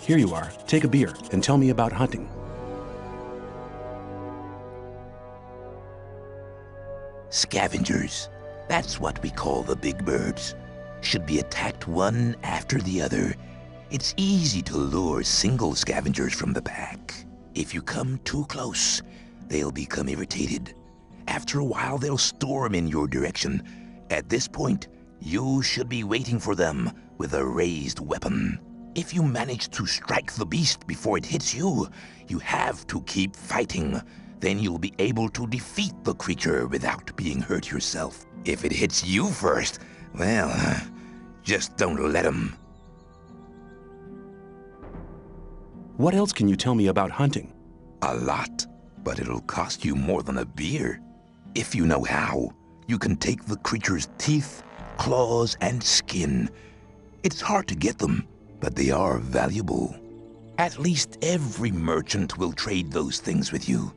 Here you are. Take a beer and tell me about hunting. Scavengers. That's what we call the big birds. Should be attacked one after the other. It's easy to lure single scavengers from the pack. If you come too close, they'll become irritated. After a while, they'll storm in your direction. At this point, you should be waiting for them with a raised weapon. If you manage to strike the beast before it hits you, you have to keep fighting. Then you'll be able to defeat the creature without being hurt yourself. If it hits you first, well, just don't let him. What else can you tell me about hunting? A lot, but it'll cost you more than a beer. If you know how, you can take the creature's teeth, claws, and skin. It's hard to get them, but they are valuable. At least every merchant will trade those things with you.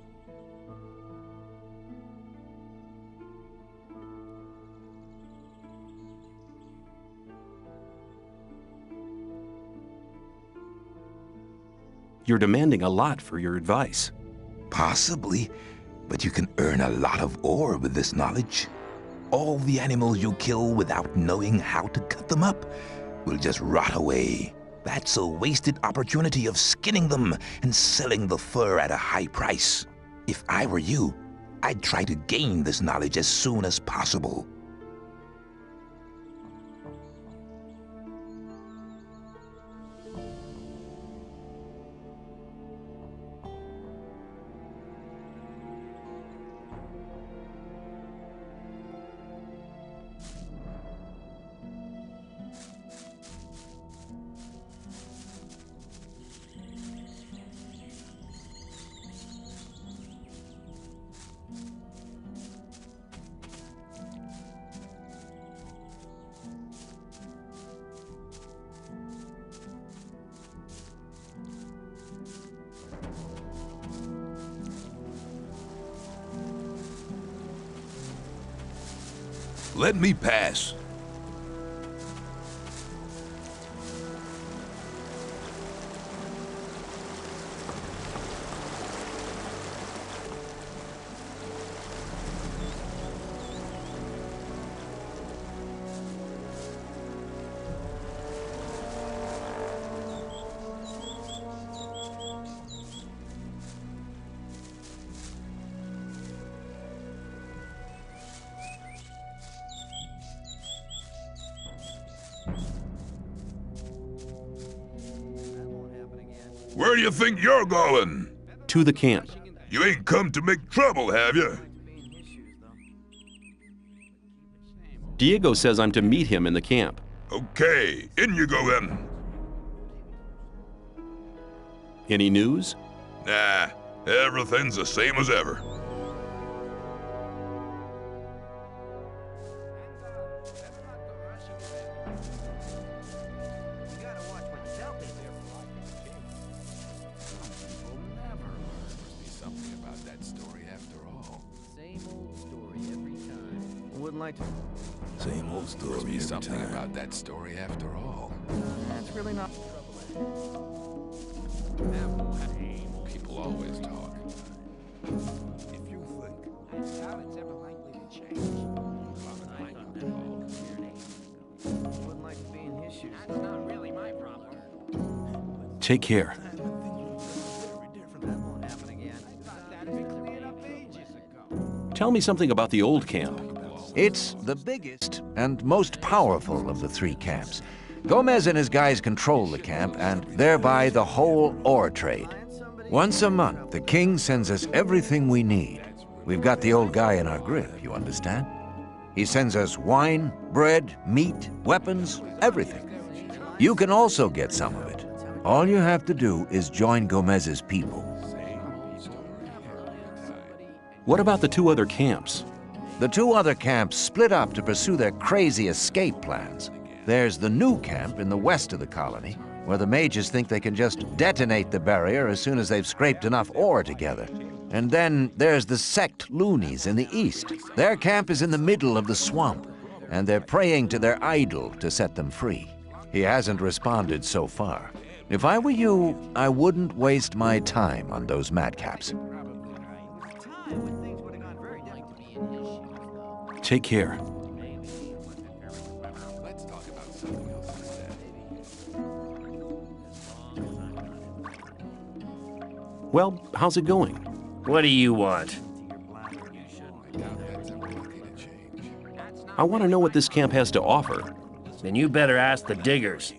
You're demanding a lot for your advice. Possibly, but you can earn a lot of ore with this knowledge. All the animals you kill without knowing how to cut them up will just rot away. That's a wasted opportunity of skinning them and selling the fur at a high price. If I were you, I'd try to gain this knowledge as soon as possible. Let me pass. Where do you think you're going? To the camp. You ain't come to make trouble, have you? Diego says I'm to meet him in the camp. Okay, in you go then. Any news? Nah, everything's the same as ever. Same old story every time. Something about that story after all. That's really not. People always talk. If you think. I doubt it's ever likely to change. Wouldn't like to be in his shoes. That's not really my problem. Take care. That won't happen again. I thought that had been cleared up ages ago. Tell me something about the old camp. It's the biggest and most powerful of the three camps. Gomez and his guys control the camp and thereby the whole ore trade. Once a month, the king sends us everything we need. We've got the old guy in our grip, you understand? He sends us wine, bread, meat, weapons, everything. You can also get some of it. All you have to do is join Gomez's people. What about the two other camps? The two other camps split up to pursue their crazy escape plans. There's the new camp in the west of the colony, where the mages think they can just detonate the barrier as soon as they've scraped enough ore together. And then there's the sect loonies in the east. Their camp is in the middle of the swamp, and they're praying to their idol to set them free. He hasn't responded so far. If I were you, I wouldn't waste my time on those madcaps. Take care. Let's talk about something else instead. Well, how's it going? What do you want? I doubt that's ever likely to change. I want to know what this camp has to offer. Then you better ask the diggers.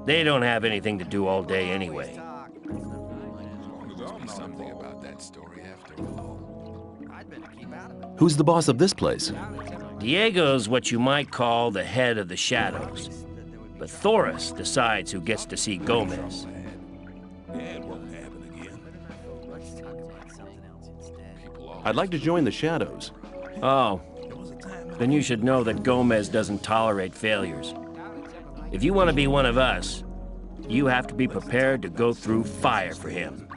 They don't have anything to do all day anyway. Must be something about that story after all. Who's the boss of this place? Diego's what you might call the head of the shadows. But Thoris decides who gets to see Gomez. It won't happen again. I'd like to join the shadows. Oh, then you should know that Gomez doesn't tolerate failures. If you want to be one of us, you have to be prepared to go through fire for him.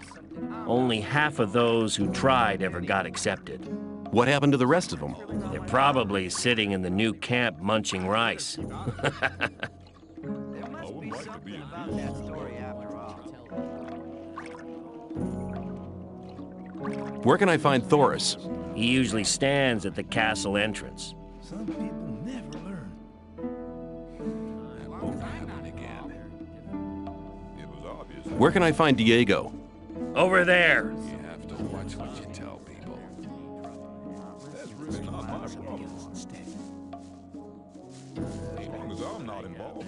Only half of those who tried ever got accepted. What happened to the rest of them? They're probably sitting in the new camp munching rice. Where can I find Thoris? He usually stands at the castle entrance. Some people never learn. That won't happen again. It was obvious. Where can I find Diego? Over there. You have to watch what you tell people. That's really not my problem. As long as I'm not involved.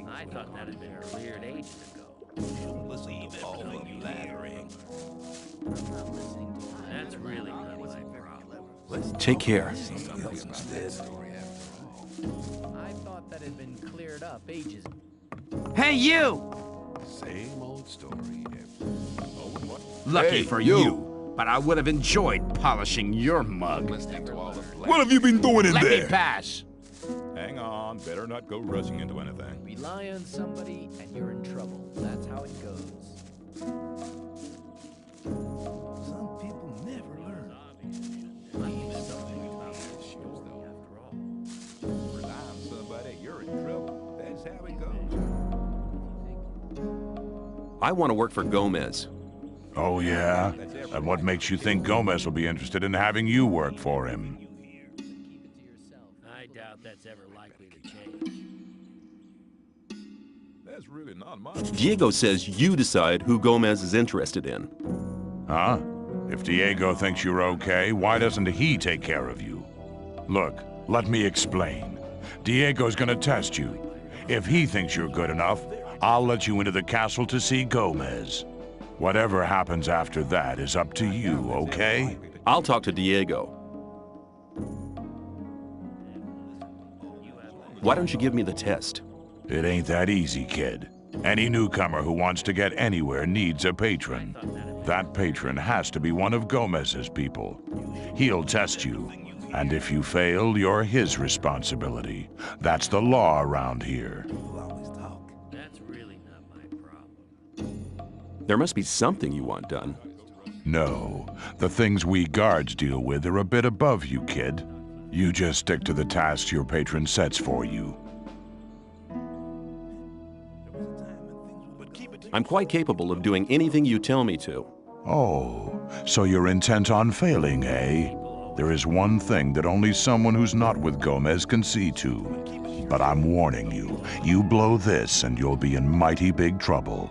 I thought that had been cleared ages ago. Listen to all the blathering. That's really not my problem. Take care. Something about that story after all. I thought that had been cleared up ages ago. Hey, you! Same old story Lucky Hey, for you. you, but I would have enjoyed polishing your mug. listening to all the What have you been doing in Let there? me pass. Hang on, better not go rushing into anything. Rely on somebody and you're in trouble. That's how it goes. Some people never learn. Rely on somebody, you're in trouble. That's how it goes. I want to work for Gomez. Oh, yeah? And what makes you think Gomez will be interested in having you work for him? I doubt that's ever likely to change. That's really not my Diego says you decide who Gomez is interested in. Huh? If Diego thinks you're okay, why doesn't he take care of you? Look, let me explain. Diego's gonna test you. If he thinks you're good enough, I'll let you into the castle to see Gomez. Whatever happens after that is up to you, okay? I'll talk to Diego. Why don't you give me the test? It ain't that easy, kid. Any newcomer who wants to get anywhere needs a patron. That patron has to be one of Gomez's people. He'll test you, and if you fail, you're his responsibility. That's the law around here. That's really not my problem. There must be something you want done. No, the things we guards deal with are a bit above you, kid. You just stick to the tasks your patron sets for you. I'm quite capable of doing anything you tell me to. Oh, so you're intent on failing, eh? There is one thing that only someone who's not with Gomez can see to. But I'm warning you, you blow this and you'll be in mighty big trouble.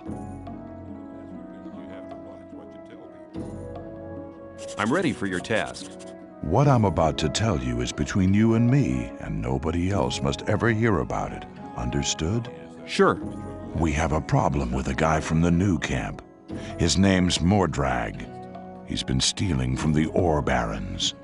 I'm ready for your task. What I'm about to tell you is between you and me, and nobody else must ever hear about it. Understood? Sure. We have a problem with a guy from the new camp. His name's Mordrag. He's been stealing from the ore barons.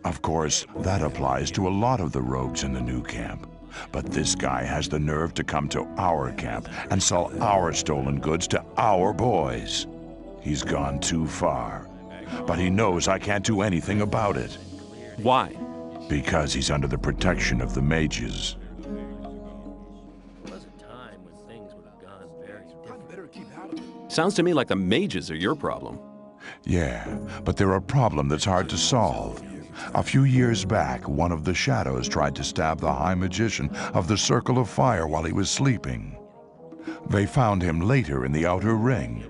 Of course, that applies to a lot of the rogues in the new camp. But this guy has the nerve to come to our camp and sell our stolen goods to our boys. He's gone too far. But he knows I can't do anything about it. Why? Because he's under the protection of the mages. There was a time when things would have gone very different. Sounds to me like the mages are your problem. Yeah, but they're a problem that's hard to solve. A few years back, one of the shadows tried to stab the High Magician of the Circle of Fire while he was sleeping. They found him later in the Outer Ring.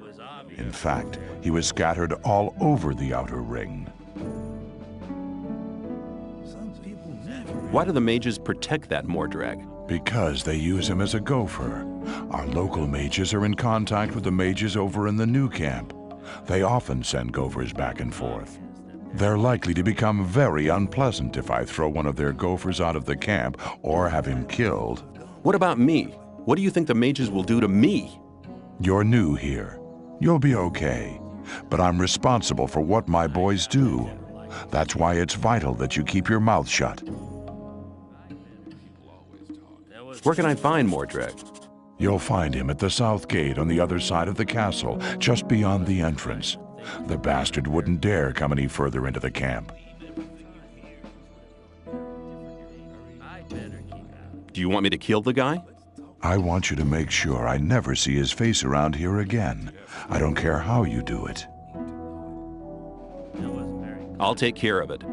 In fact, he was scattered all over the Outer Ring. Why do the mages protect that Mordrag? Because they use him as a gopher. Our local mages are in contact with the mages over in the new camp. They often send gophers back and forth. They're likely to become very unpleasant if I throw one of their gophers out of the camp or have him killed. What about me? What do you think the mages will do to me? You're new here. You'll be okay. But I'm responsible for what my boys do. That's why it's vital that you keep your mouth shut. Where can I find Mordrag? You'll find him at the south gate on the other side of the castle, just beyond the entrance. The bastard wouldn't dare come any further into the camp. Do you want me to kill the guy? I want you to make sure I never see his face around here again. I don't care how you do it. I'll take care of it.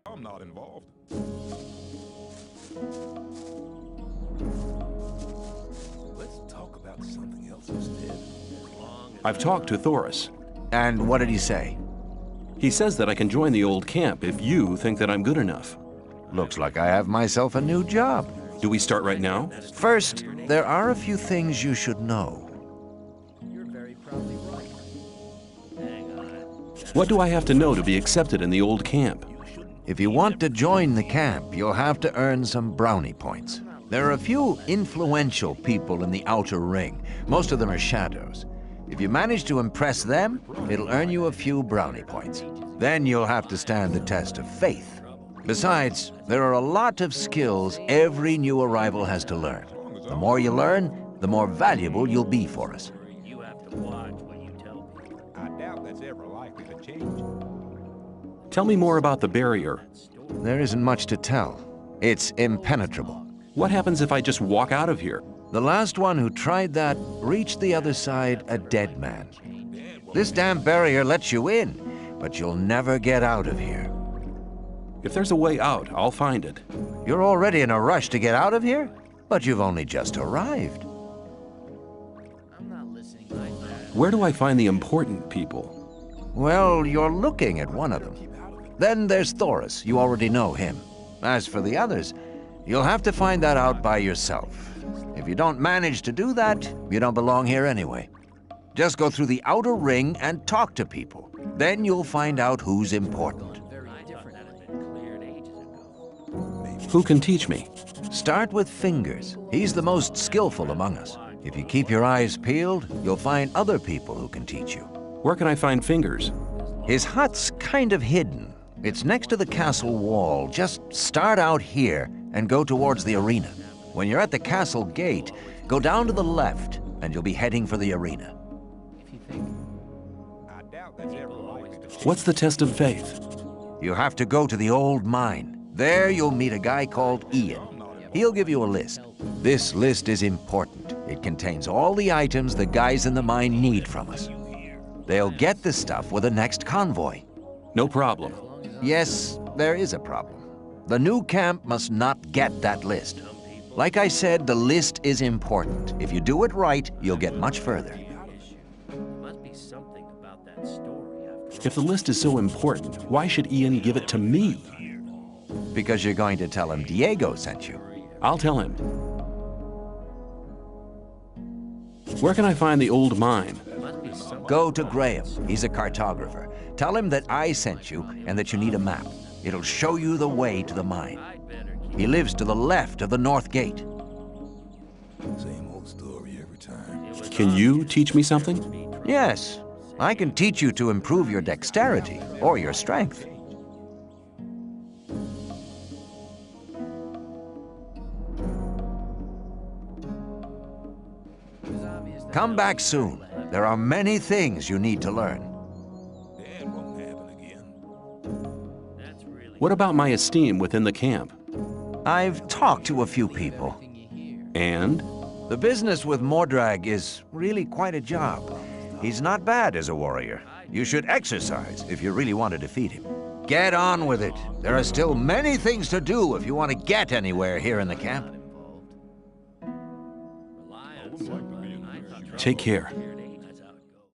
I'm not involved. Let's talk about something else instead. I've talked to Thoris. And what did he say? He says that I can join the old camp if you think that I'm good enough. Looks like I have myself a new job. Do we start right now? First, there are a few things you should know. You're very probably right. Hang on. What do I have to know to be accepted in the old camp? If you want to join the camp, you'll have to earn some brownie points. There are a few influential people in the Outer Ring. Most of them are shadows. If you manage to impress them, it'll earn you a few brownie points. Then you'll have to stand the test of faith. Besides, there are a lot of skills every new arrival has to learn. The more you learn, the more valuable you'll be for us. You have to watch what you tell people. I doubt that's ever likely to change. Tell me more about the barrier. There isn't much to tell. It's impenetrable. What happens if I just walk out of here? The last one who tried that reached the other side a dead man. This damn barrier lets you in, but you'll never get out of here. If there's a way out, I'll find it. You're already in a rush to get out of here? But you've only just arrived. I'm not listening like that. Where do I find the important people? Well, you're looking at one of them. Then there's Thoris. You already know him. As for the others, you'll have to find that out by yourself. If you don't manage to do that, you don't belong here anyway. Just go through the Outer Ring and talk to people. Then you'll find out who's important. Very different than it been cleared ages ago. Who can teach me? Start with Fingers. He's the most skillful among us. If you keep your eyes peeled, you'll find other people who can teach you. Where can I find Fingers? His hut's kind of hidden. It's next to the castle wall. Just start out here and go towards the arena. When you're at the castle gate, go down to the left and you'll be heading for the arena. If you think. I doubt that's ever likely to change. What's the test of faith? You have to go to the old mine. There you'll meet a guy called Ian. He'll give you a list. This list is important. It contains all the items the guys in the mine need from us. They'll get the stuff with the next convoy. No problem. Yes, there is a problem. The new camp must not get that list. Like I said, the list is important. If you do it right, you'll get much further. Must be something about that story after all. If the list is so important, why should Ian give it to me? Because you're going to tell him Diego sent you. I'll tell him. Where can I find the old mine? Must be something. Go to Graham. He's a cartographer. Tell him that I sent you and that you need a map. It'll show you the way to the mine. I'd better keep. He lives to the left of the north gate. Same old story every time. Can you teach me something? Yes, I can teach you to improve your dexterity or your strength. Come back soon. There are many things you need to learn. That won't happen again. That's really. What about my esteem within the camp? I've talked to a few people. And? The business with Mordrag is really quite a job. He's not bad as a warrior. You should exercise if you really want to defeat him. Get on with it. There are still many things to do if you want to get anywhere here in the camp. Take care.